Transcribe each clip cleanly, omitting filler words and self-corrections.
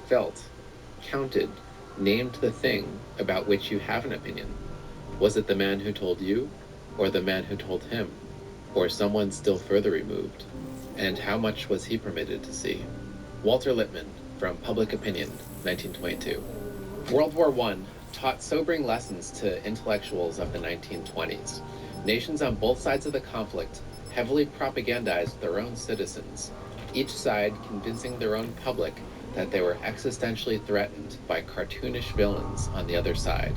felt, counted, named the thing about which you have an opinion? Was it the man who told you, or the man who told him, or someone still further removed? And how much was he permitted to see? Walter Lippmann, from Public Opinion, 1922. World War I taught sobering lessons to intellectuals of the 1920s. Nations on both sides of the conflict heavily propagandized their own citizens, each side convincing their own public that they were existentially threatened by cartoonish villains on the other side.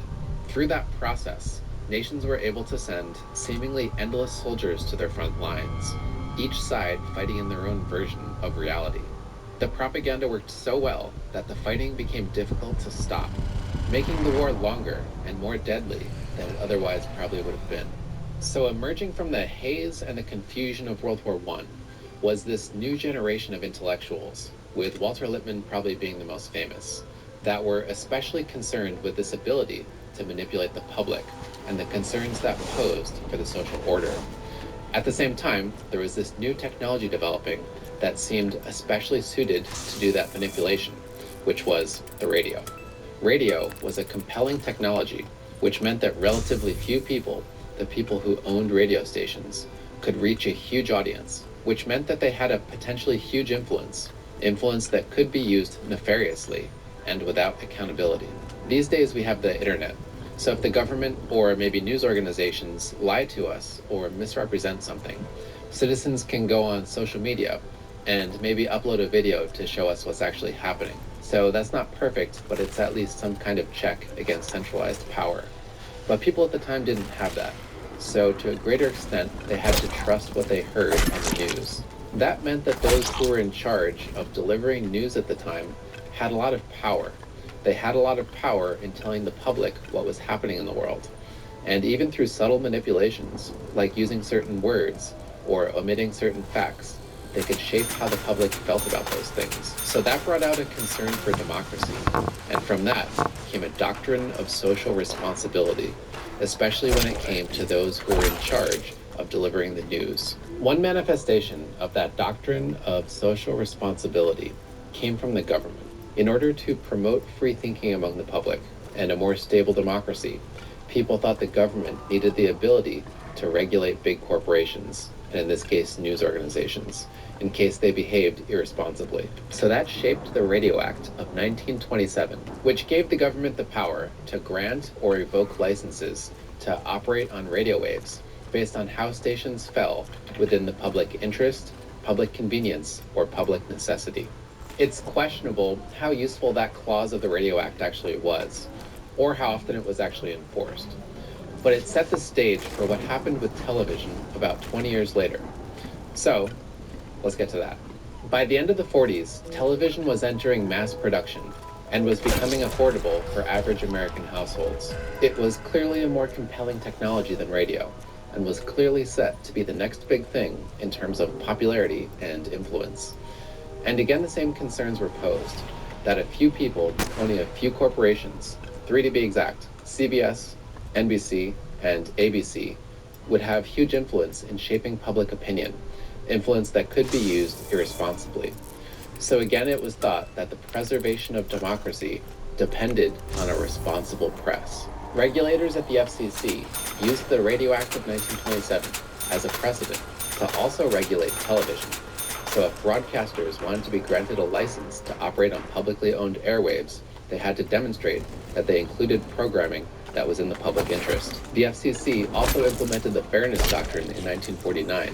Through that process, nations were able to send seemingly endless soldiers to their front lines, each side fighting in their own version of reality. The propaganda worked so well that the fighting became difficult to stop, making the war longer and more deadly than it otherwise probably would have been. So emerging from the haze and the confusion of World War I was this new generation of intellectuals, with Walter Lippmann probably being the most famous, that were especially concerned with this ability to manipulate the public and the concerns that posed for the social order. At the same time, there was this new technology developing that seemed especially suited to do that manipulation, which was the radio. Radio was a compelling technology, which meant that relatively few people, the people who owned radio stations, could reach a huge audience, which meant that they had a potentially huge influence that could be used nefariously and without accountability. These days we have the internet, so if the government or maybe news organizations lie to us or misrepresent something, citizens can go on social media and maybe upload a video to show us what's actually happening. So that's not perfect, but it's at least some kind of check against centralized power. But people at the time didn't have that. So to a greater extent, they had to trust what they heard on the news. That meant that those who were in charge of delivering news at the time had a lot of power. They had a lot of power in telling the public what was happening in the world. And even through subtle manipulations, like using certain words or omitting certain facts, they could shape how the public felt about those things. So that brought out a concern for democracy. And from that came a doctrine of social responsibility, especially when it came to those who were in charge of delivering the news. One manifestation of that doctrine of social responsibility came from the government. In order to promote free thinking among the public and a more stable democracy, people thought the government needed the ability to regulate big corporations, and in this case, news organizations, in case they behaved irresponsibly. So that shaped the Radio Act of 1927, which gave the government the power to grant or revoke licenses to operate on radio waves based on how stations fell within the public interest, public convenience, or public necessity. It's questionable how useful that clause of the Radio Act actually was, or how often it was actually enforced. But it set the stage for what happened with television about 20 years later. So, let's get to that. By the end of the 40s, television was entering mass production and was becoming affordable for average American households. It was clearly a more compelling technology than radio, and was clearly set to be the next big thing in terms of popularity and influence. And again, the same concerns were posed, that a few people owning a few corporations, three to be exact, CBS, NBC, and ABC, would have huge influence in shaping public opinion, influence that could be used irresponsibly. So again, it was thought that the preservation of democracy depended on a responsible press. Regulators at the FCC used the Radio Act of 1927 as a precedent to also regulate television. So if broadcasters wanted to be granted a license to operate on publicly owned airwaves, they had to demonstrate that they included programming that was in the public interest. The FCC also implemented the Fairness Doctrine in 1949,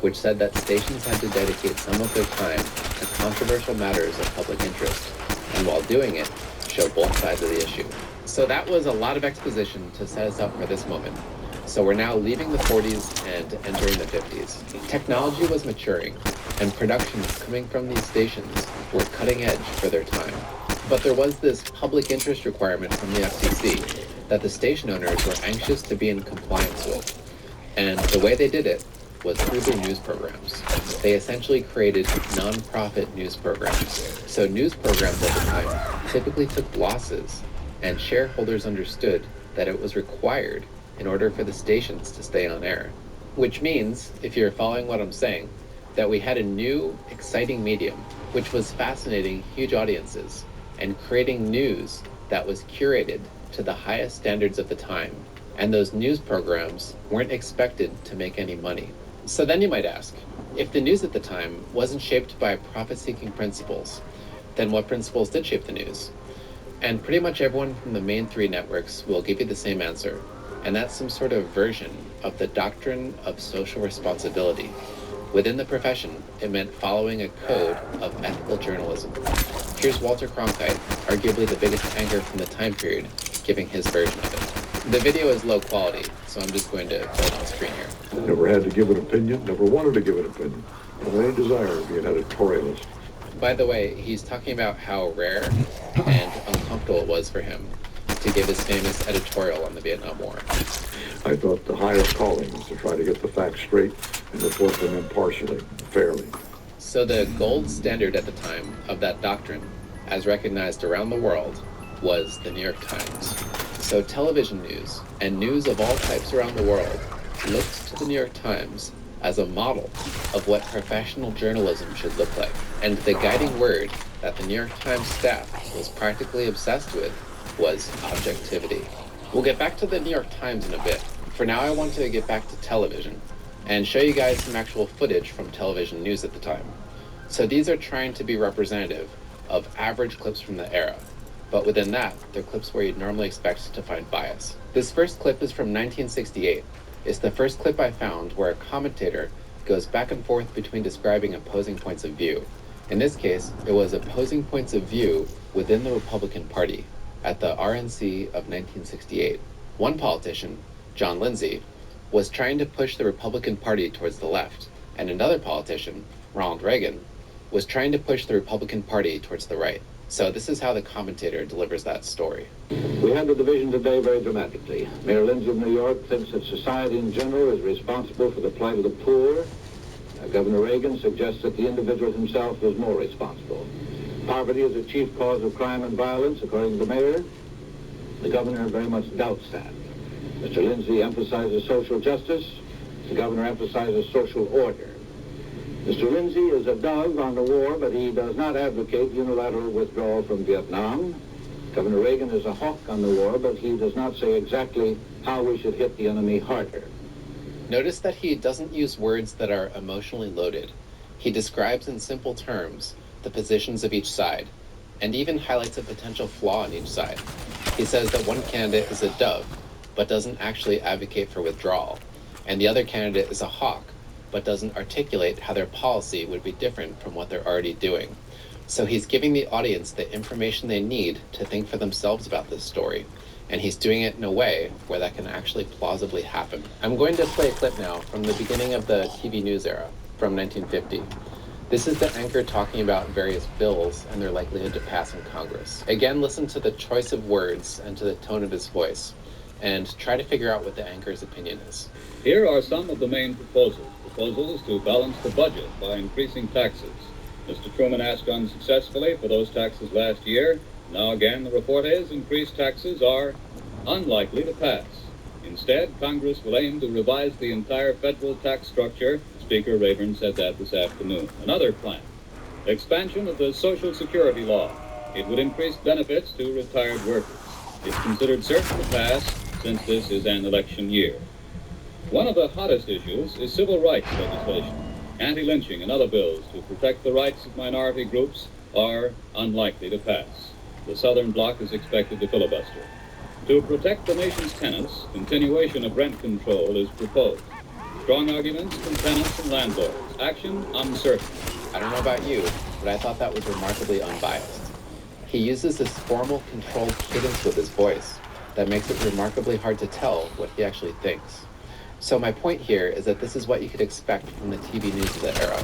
which said that stations had to dedicate some of their time to controversial matters of public interest, and while doing it, show both sides of the issue. So that was a lot of exposition to set us up for this moment. So we're now leaving the 40s and entering the 50s. Technology was maturing, and productions coming from these stations were cutting edge for their time. But there was this public interest requirement from the FCC that the station owners were anxious to be in compliance with. And the way they did it was through their news programs. They essentially created non-profit news programs. So news programs at the time typically took losses, and shareholders understood that it was required in order for the stations to stay on air. Which means, if you're following what I'm saying, that we had a new, exciting medium, which was fascinating huge audiences, and creating news that was curated to the highest standards of the time. And those news programs weren't expected to make any money. So then you might ask, if the news at the time wasn't shaped by profit-seeking principles, then what principles did shape the news? And pretty much everyone from the main three networks will give you the same answer, and that's some sort of version of the doctrine of social responsibility. Within the profession, it meant following a code of ethical journalism. Here's Walter Cronkite, arguably the biggest anchor from the time period, giving his version of it. The video is low quality, so I'm just going to put it on screen here. Never had to give an opinion, never wanted to give an opinion. Never any desire to be an editorialist. By the way, he's talking about how rare and uncomfortable it was for him to give his famous editorial on the Vietnam War. I thought the higher calling was to try to get the facts straight and report them impartially, fairly. So the gold standard at the time of that doctrine, as recognized around the world, was the New York Times. So television news and news of all types around the world looked to the New York Times as a model of what professional journalism should look like. And the guiding word that the New York Times staff was practically obsessed with was objectivity. We'll get back to the New York Times in a bit. For now, I want to get back to television and show you guys some actual footage from television news at the time. So these are trying to be representative of average clips from the era, but within that, they're clips where you'd normally expect to find bias. This first clip is from 1968. It's the first clip I found where a commentator goes back and forth between describing opposing points of view. In this case, it was opposing points of view within the Republican Party at the RNC of 1968. One politician, John Lindsay, was trying to push the Republican Party towards the left, and another politician, Ronald Reagan, was trying to push the Republican Party towards the right. So this is how the commentator delivers that story. We had the division today very dramatically. Mayor Lindsay of New York thinks that society in general is responsible for the plight of the poor. Governor Reagan suggests that the individual himself is more responsible. Poverty is the chief cause of crime and violence, according to the mayor. The governor very much doubts that. Mr. Lindsay emphasizes social justice. The governor emphasizes social order. Mr. Lindsay is a dove on the war, but he does not advocate unilateral withdrawal from Vietnam. Governor Reagan is a hawk on the war, but he does not say exactly how we should hit the enemy harder. Notice that he doesn't use words that are emotionally loaded. He describes in simple terms the positions of each side, and even highlights a potential flaw on each side. He says that one candidate is a dove, but doesn't actually advocate for withdrawal, and the other candidate is a hawk, but doesn't articulate how their policy would be different from what they're already doing. So he's giving the audience the information they need to think for themselves about this story, and he's doing it in a way where that can actually plausibly happen. I'm going to play a clip now from the beginning of the TV news era, from 1950. This is the anchor talking about various bills and their likelihood to pass in Congress. Again, listen to the choice of words and to the tone of his voice, and try to figure out what the anchor's opinion is. Here are some of the main proposals. Proposals to balance the budget by increasing taxes. Mr. Truman asked unsuccessfully for those taxes last year. Now again, the report is increased taxes are unlikely to pass. Instead, Congress will aim to revise the entire federal tax structure. Speaker Rayburn said that this afternoon. Another plan, expansion of the Social Security law. It would increase benefits to retired workers. It's considered certain to pass since this is an election year. One of the hottest issues is civil rights legislation. Anti-lynching and other bills to protect the rights of minority groups are unlikely to pass. The Southern Bloc is expected to filibuster. To protect the nation's tenants, continuation of rent control is proposed. Strong arguments from tenants and landlords. Action uncertain. I don't know about you, but I thought that was remarkably unbiased. He uses this formal, controlled cadence with his voice that makes it remarkably hard to tell what he actually thinks. So my point here is that this is what you could expect from the TV news of the era.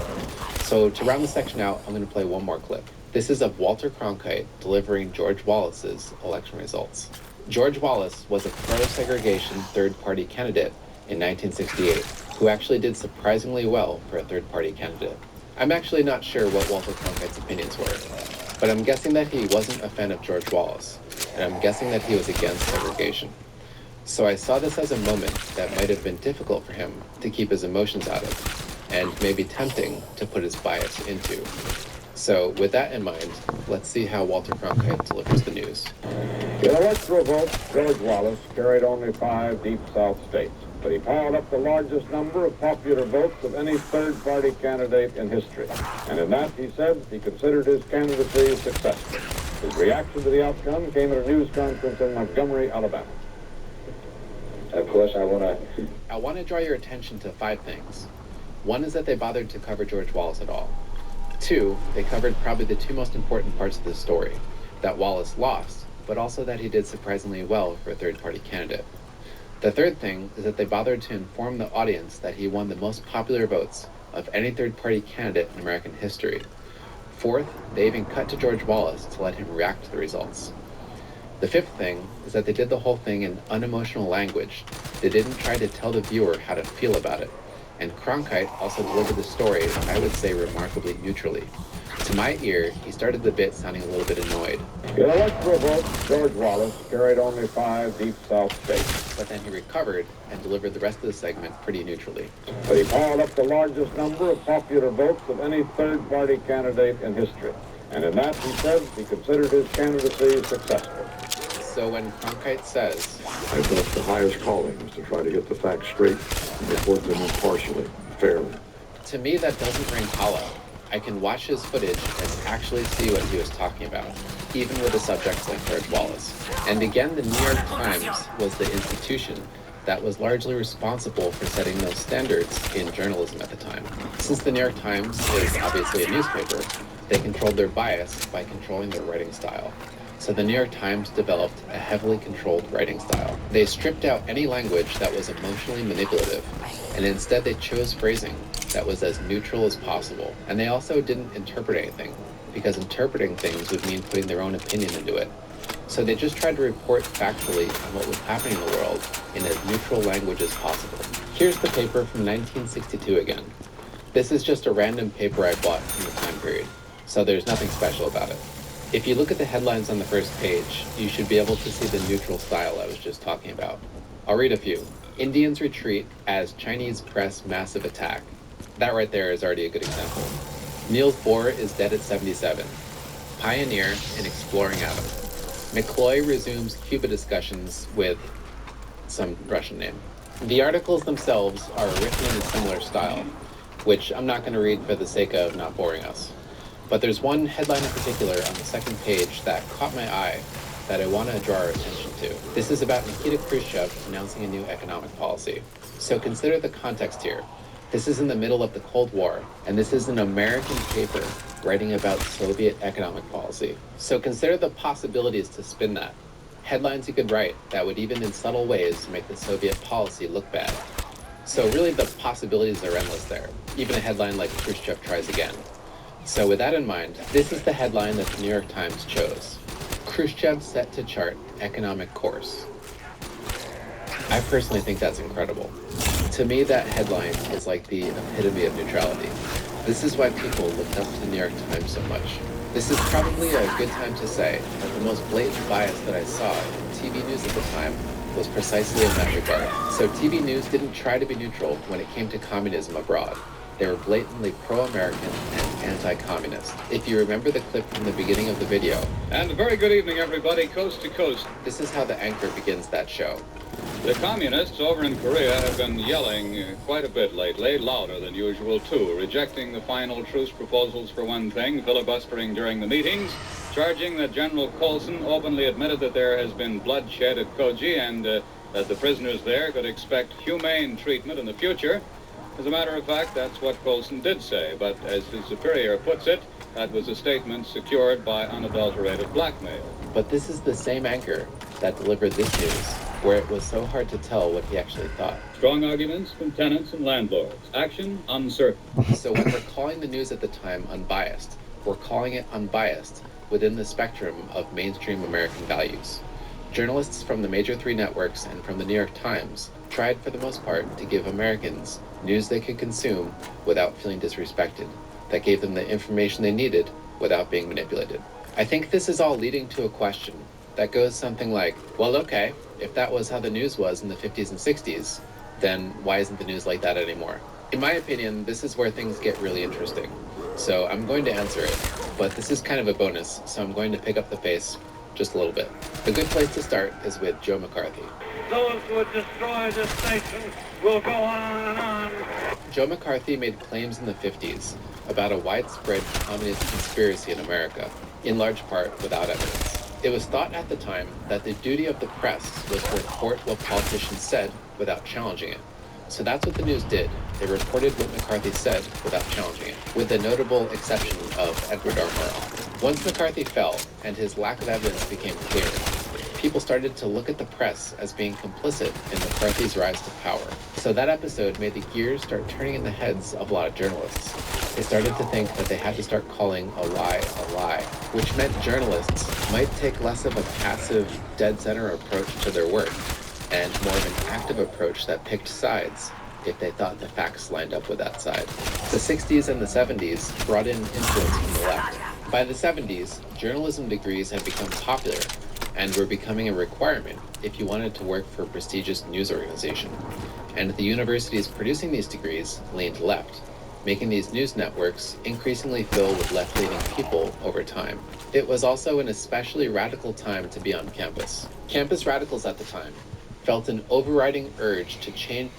So to round this section out, I'm going to play one more clip. This is of Walter Cronkite delivering George Wallace's election results. George Wallace was a pro-segregation third-party candidate in 1968, who actually did surprisingly well for a third-party candidate. I'm actually not sure what Walter Cronkite's opinions were, but I'm guessing that he wasn't a fan of George Wallace, and I'm guessing that he was against segregation. So I saw this as a moment that might have been difficult for him to keep his emotions out of, and maybe tempting to put his bias into. So with that in mind, let's see how Walter Cronkite delivers the news. In electoral votes, George Wallace carried only 5 deep South states, but he piled up the largest number of popular votes of any third-party candidate in history. And in that, he said, he considered his candidacy successful. His reaction to the outcome came at a news conference in Montgomery, Alabama. Of course, I want to draw your attention to 5 things. 1 is that they bothered to cover George Wallace at all. 2, they covered probably the 2 most important parts of the story, that Wallace lost, but also that he did surprisingly well for a third-party candidate. The 3rd thing is that they bothered to inform the audience that he won the most popular votes of any third-party candidate in American history. 4th, they even cut to George Wallace to let him react to the results. The 5th thing is that they did the whole thing in unemotional language. They didn't try to tell the viewer how to feel about it. And Cronkite also delivered the story, I would say, remarkably neutrally. To my ear, he started the bit sounding a little bit annoyed. In electoral votes, George Wallace carried only 5 deep South states, But then he recovered and delivered the rest of the segment pretty neutrally. but he piled up the largest number of popular votes of any third-party candidate in history. And in that, he said, he considered his candidacy successful. So when Cronkite says, I thought the highest calling was to try to get the facts straight and report them impartially, fairly. to me that doesn't ring hollow. I can watch his footage and actually see what he was talking about, even with a subject like George Wallace. And again, the New York Times was the institution that was largely responsible for setting those standards in journalism at the time. Since the New York Times is obviously a newspaper, they controlled their bias by controlling their writing style. So the New York Times developed a heavily controlled writing style. They stripped out any language that was emotionally manipulative, and instead they chose phrasing that was as neutral as possible. And they also didn't interpret anything, because interpreting things would mean putting their own opinion into it. So they just tried to report factually on what was happening in the world in as neutral language as possible. Here's the paper from 1962 again. This is just a random paper I bought from the time period, so there's nothing special about it. If you look at the headlines on the first page, you should be able to see the neutral style I was just talking about. I'll read a few. Indians retreat as Chinese press massive attack. That right there is already a good example. Niels Bohr is dead at 77. Pioneer in exploring atom. McCloy resumes Cuba discussions with some Russian name. The articles themselves are written in a similar style, which I'm not going to read for the sake of not boring us. But there's one headline in particular on the second page that caught my eye that I want to draw our attention to. This is about Nikita Khrushchev announcing a new economic policy. So consider the context here. This is in the middle of the Cold War, and this is an American paper writing about Soviet economic policy. So consider the possibilities to spin that. Headlines you could write that would even in subtle ways make the Soviet policy look bad. So really the possibilities are endless there. Even a headline like Khrushchev tries again. So with that in mind, this is the headline that the New York Times chose. Khrushchev set to chart economic course. I personally think that's incredible. To me, that headline is like the epitome of neutrality. This is why people looked up to the New York Times so much. This is probably a good time to say that the most blatant bias that I saw in TV news at the time was precisely in that regard. So TV news didn't try to be neutral when it came to communism abroad. They were blatantly pro-American and anti-communist. If you remember the clip from the beginning of the video. And a very good evening, everybody, coast to coast. This is how the anchor begins that show. The communists over in Korea have been yelling quite a bit lately, louder than usual too, rejecting the final truce proposals for one thing, filibustering during the meetings, charging that General Colson openly admitted that there has been bloodshed at Koji and that the prisoners there could expect humane treatment in the future. As a matter of fact, that's what Colson did say, but as his superior puts it, that was a statement secured by unadulterated blackmail. But this is the same anchor that delivered this news, where it was so hard to tell what he actually thought. Strong arguments from tenants and landlords. Action uncertain. So when we're calling the news at the time unbiased, we're calling it unbiased within the spectrum of mainstream American values. Journalists from the major 3 networks and from the New York Times tried for the most part to give Americans news they could consume without feeling disrespected, that gave them the information they needed without being manipulated. I think this is all leading to a question that goes something like, well, okay, if that was how the news was in the 50s and 60s, then why isn't the news like that anymore? In my opinion, this is where things get really interesting. so I'm going to answer it, but this is kind of a bonus, so I'm going to pick up the pace just a little bit. A good place to start is with Joe McCarthy. Those who would destroy this nation will go on and on. Joe McCarthy made claims in the 50s about a widespread communist conspiracy in America, in large part without evidence. It was thought at the time that the duty of the press was to report what politicians said without challenging it. So that's what the news did. They reported what McCarthy said without challenging it, with the notable exception of Edward R. Murrow. Once McCarthy fell and his lack of evidence became clear, people started to look at the press as being complicit in McCarthy's rise to power. So that episode made the gears start turning in the heads of a lot of journalists. They started to think that they had to start calling a lie, which meant journalists might take less of a passive, dead-center approach to their work, and more of an active approach that picked sides if they thought the facts lined up with that side. The 60s and the 70s brought in influence from the left. By the 70s, journalism degrees had become popular and were becoming a requirement if you wanted to work for a prestigious news organization. And the universities producing these degrees leaned left, making these news networks increasingly filled with left-leaning people over time. It was also an especially radical time to be on campus. Campus radicals at the time felt an overriding urge to change.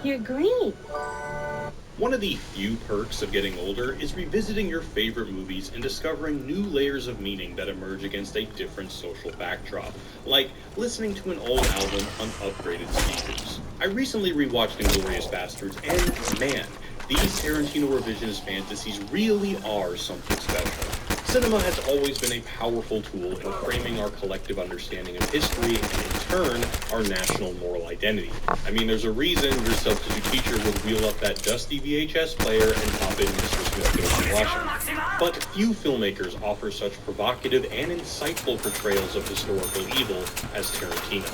You're green. One of the few perks of getting older is revisiting your favorite movies and discovering new layers of meaning that emerge against a different social backdrop, like listening to an old album on upgraded speakers. I recently rewatched Inglourious Basterds, and man, these Tarantino revisionist fantasies really are something special. Cinema has always been a powerful tool in framing our collective understanding of history and, in turn, our national moral identity. I mean, there's a reason your substitute teacher would wheel up that dusty VHS player and pop in Mr. Smith Goes to Washington. But few filmmakers offer such provocative and insightful portrayals of historical evil as Tarantino.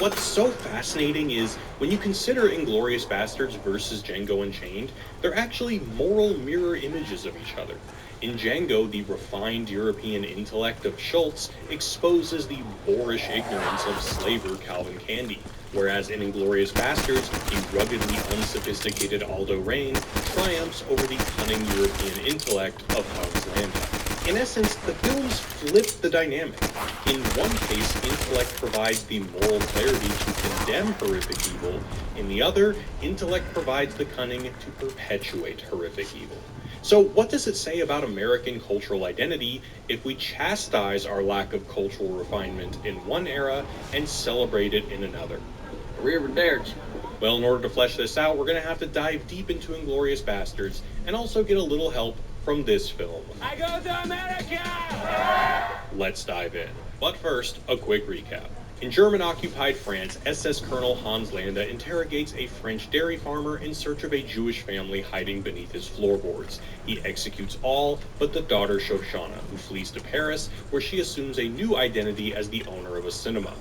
What's so fascinating is, when you consider Inglourious Basterds versus Django Unchained, they're actually moral mirror images of each other. In Django, the refined European intellect of Schultz exposes the boorish ignorance of slaver Calvin Candie, whereas in Inglourious Basterds, the ruggedly unsophisticated Aldo Raine triumphs over the cunning European intellect of Hans Landa. In essence, the films flip the dynamic. In one case, intellect provides the moral clarity to condemn horrific evil. In the other, intellect provides the cunning to perpetuate horrific evil. So what does it say about American cultural identity if we chastise our lack of cultural refinement in one era and celebrate it in another? Arrivederci. Well, in order to flesh this out, we're going to have to dive deep into Inglourious Basterds and also get a little help from this film. I go to America! Let's dive in. But first, a quick recap. In German-occupied France, SS Colonel Hans Landa interrogates a French dairy farmer in search of a Jewish family hiding beneath his floorboards. He executes all but the daughter Shoshana, who flees to Paris, where she assumes a new identity as the owner of a cinema.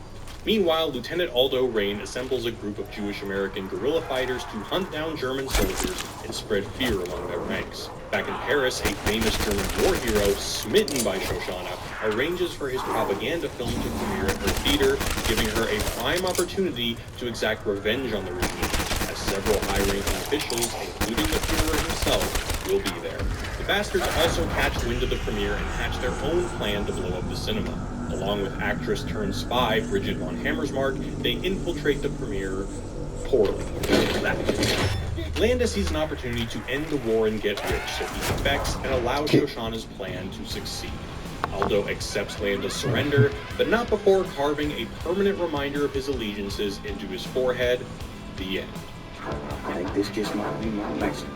Meanwhile, Lieutenant Aldo Raine assembles a group of Jewish-American guerrilla fighters to hunt down German soldiers and spread fear among their ranks. Back in Paris, a famous German war hero, smitten by Shoshana, arranges for his propaganda film to premiere at her theater, giving her a prime opportunity to exact revenge on the regime, as several high-ranking officials, including the Führer himself, will be there. The Bastards also catch wind of the premiere and hatch their own plan to blow up the cinema. Along with actress-turned-spy Bridget von Hammersmark, they infiltrate the premiere poorly. Landa sees an opportunity to end the war and get rich, so he defects and allows Shoshana's plan to succeed. Aldo accepts Landa's surrender, but not before carving a permanent reminder of his allegiances into his forehead. The end. I think this just might be my Mexican.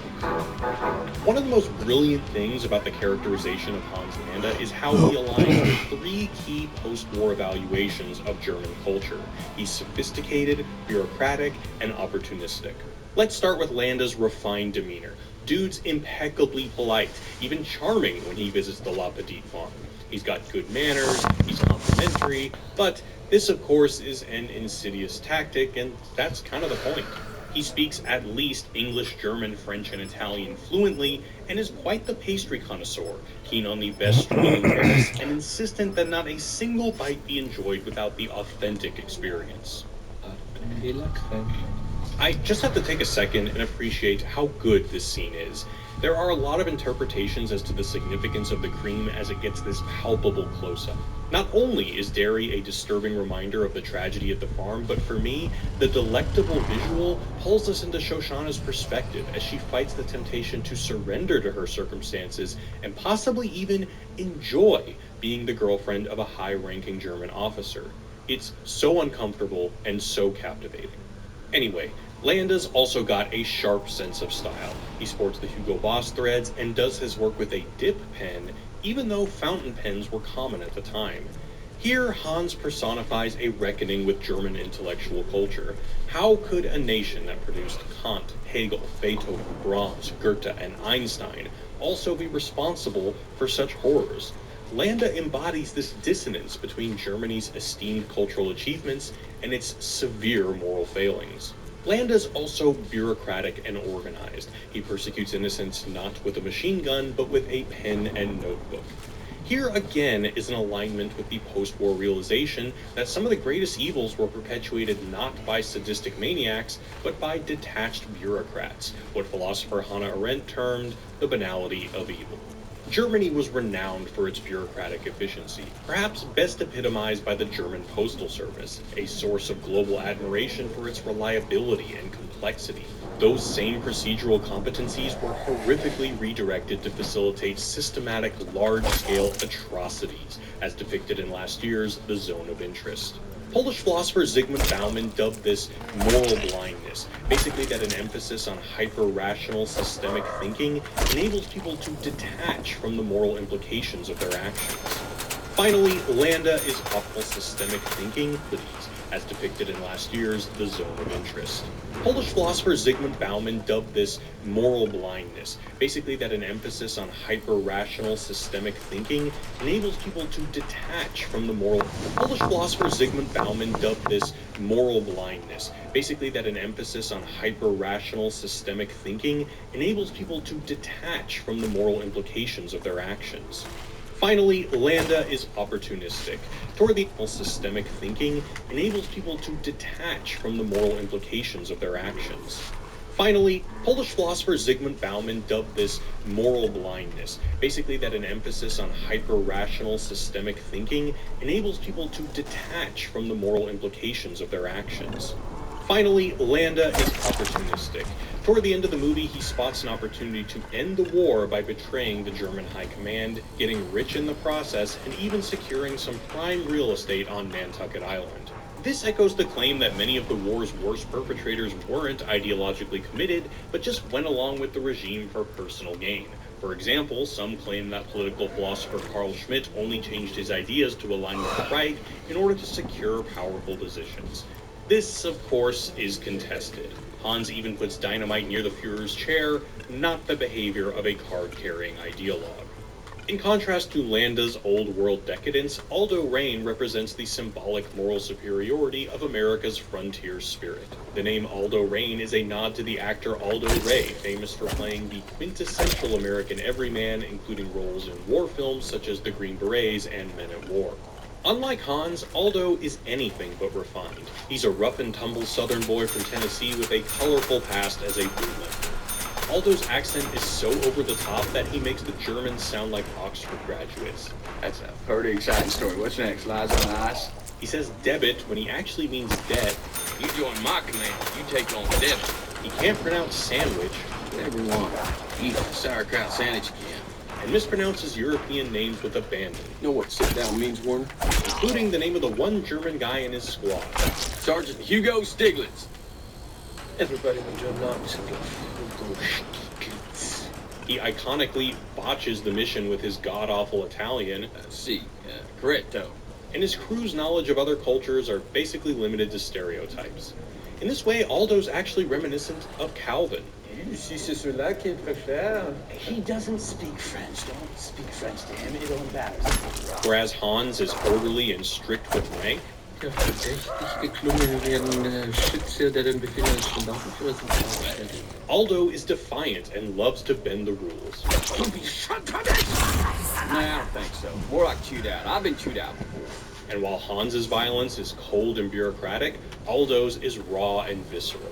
One of the most brilliant things about the characterization of Hans Landa is how he aligns with three key post-war evaluations of German culture. He's sophisticated, bureaucratic, and opportunistic. Let's start with Landa's refined demeanor. Dude's impeccably polite, even charming when he visits the La Petite farm. He's got good manners, he's complimentary, but this of course is an insidious tactic, and that's kind of the point. He speaks at least English, German, French, and Italian fluently, and is quite the pastry connoisseur, keen on the best street in Paris, and insistent that not a single bite be enjoyed without the authentic experience. I just have to take a second and appreciate how good this scene is. There are a lot of interpretations as to the significance of the cream as it gets this palpable close-up. Not only is dairy a disturbing reminder of the tragedy at the farm, but for me, the delectable visual pulls us into Shoshana's perspective as she fights the temptation to surrender to her circumstances and possibly even enjoy being the girlfriend of a high-ranking German officer. It's so uncomfortable and so captivating. Anyway, Landa's also got a sharp sense of style. He sports the Hugo Boss threads and does his work with a dip pen, even though fountain pens were common at the time. Here, Hans personifies a reckoning with German intellectual culture. How could a nation that produced Kant, Hegel, Beethoven, Brahms, Goethe, and Einstein also be responsible for such horrors? Landa embodies this dissonance between Germany's esteemed cultural achievements and its severe moral failings. Landa's also bureaucratic and organized. He persecutes innocents not with a machine gun, but with a pen and notebook. Here again is an alignment with the post-war realization that some of the greatest evils were perpetuated not by sadistic maniacs, but by detached bureaucrats, what philosopher Hannah Arendt termed the banality of evil. Germany was renowned for its bureaucratic efficiency, perhaps best epitomized by the German Postal Service, a source of global admiration for its reliability and complexity. Those same procedural competencies were horrifically redirected to facilitate systematic, large-scale atrocities, as depicted in last year's The Zone of Interest. Polish philosopher Zygmunt Bauman dubbed this moral blindness, basically that an emphasis on hyper-rational systemic thinking enables people to detach from the moral implications of their actions. Finally, Landa is awful systemic thinking, as depicted in last year's The Zone of Interest. Polish philosopher Zygmunt Bauman dubbed this moral blindness, basically that an emphasis on hyper-rational systemic thinking enables people to detach from the moral. Polish philosopher Zygmunt Bauman dubbed this moral blindness, basically that an emphasis on hyper-rational systemic thinking enables people to detach from the moral implications of their actions. Finally, Landa is opportunistic. Toward the systemic thinking enables people to detach from the moral implications of their actions. Finally, Polish philosopher Zygmunt Bauman dubbed this moral blindness, basically that an emphasis on hyper-rational systemic thinking enables people to detach from the moral implications of their actions. Finally, Landa is opportunistic. Toward the end of the movie, he spots an opportunity to end the war by betraying the German high command, getting rich in the process, and even securing some prime real estate on Nantucket Island. This echoes the claim that many of the war's worst perpetrators weren't ideologically committed, but just went along with the regime for personal gain. For example, some claim that political philosopher Carl Schmitt only changed his ideas to align with the right in order to secure powerful positions. This, of course, is contested. Hans even puts dynamite near the Führer's chair, not the behavior of a card-carrying ideologue. In contrast to Landa's old-world decadence, Aldo Raine represents the symbolic moral superiority of America's frontier spirit. The name Aldo Raine is a nod to the actor Aldo Ray, famous for playing the quintessential American everyman, including roles in war films such as The Green Berets and Men at War. Unlike Hans, Aldo is anything but refined. He's a rough-and-tumble southern boy from Tennessee with a colorful past as a bootlegger. Aldo's accent is so over the top that he makes the Germans sound like Oxford graduates. That's a pretty exciting story. What's next? Lies on the ice? He says debit when he actually means debt. You join my command. You take on debit. He can't pronounce sandwich. Everyone, eat a sauerkraut sandwich again. and mispronounces European names with abandon. You know what sit down means, Warner? Including the name of the one German guy in his squad. Sergeant Hugo Stiglitz. Everybody in the German army said Hugo Stiglitz. He iconically botches the mission with his god-awful Italian. Corretto. And his crew's knowledge of other cultures are basically limited to stereotypes. In this way, Aldo's actually reminiscent of Calvin. Si c'est cela qu'il préfère. He doesn't speak French. Don't speak French to him. It'll embarrass him. Whereas Hans is orderly and strict with rank. Ja, verdächtig geklungen werden Schütze, der den Befehl eines Stundenführers stellt. Aldo is defiant and loves to bend the rules. You'll be shot for this! Nah, I don't think so. More like chewed out. I've been chewed out before. And while Hans's violence is cold and bureaucratic, Aldo's is raw and visceral.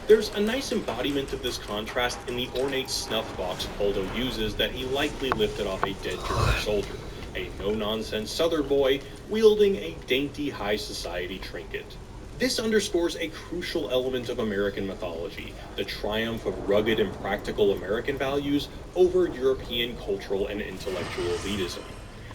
There's a nice embodiment of this contrast in the ornate snuff box Aldo uses that he likely lifted off a dead German soldier, a no-nonsense Southern boy wielding a dainty high society trinket. This underscores a crucial element of American mythology, the triumph of rugged and practical American values over European cultural and intellectual elitism.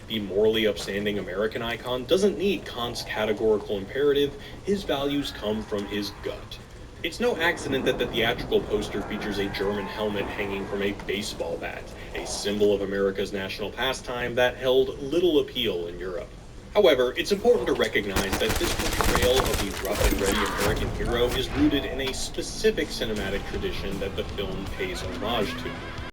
The morally upstanding American icon doesn't need Kant's categorical imperative, his values come from his gut. It's no accident that the theatrical poster features a German helmet hanging from a baseball bat, a symbol of America's national pastime that held little appeal in Europe. However, it's important to recognize that this portrayal of the rough and ready American hero is rooted in a specific cinematic tradition that the film pays homage to.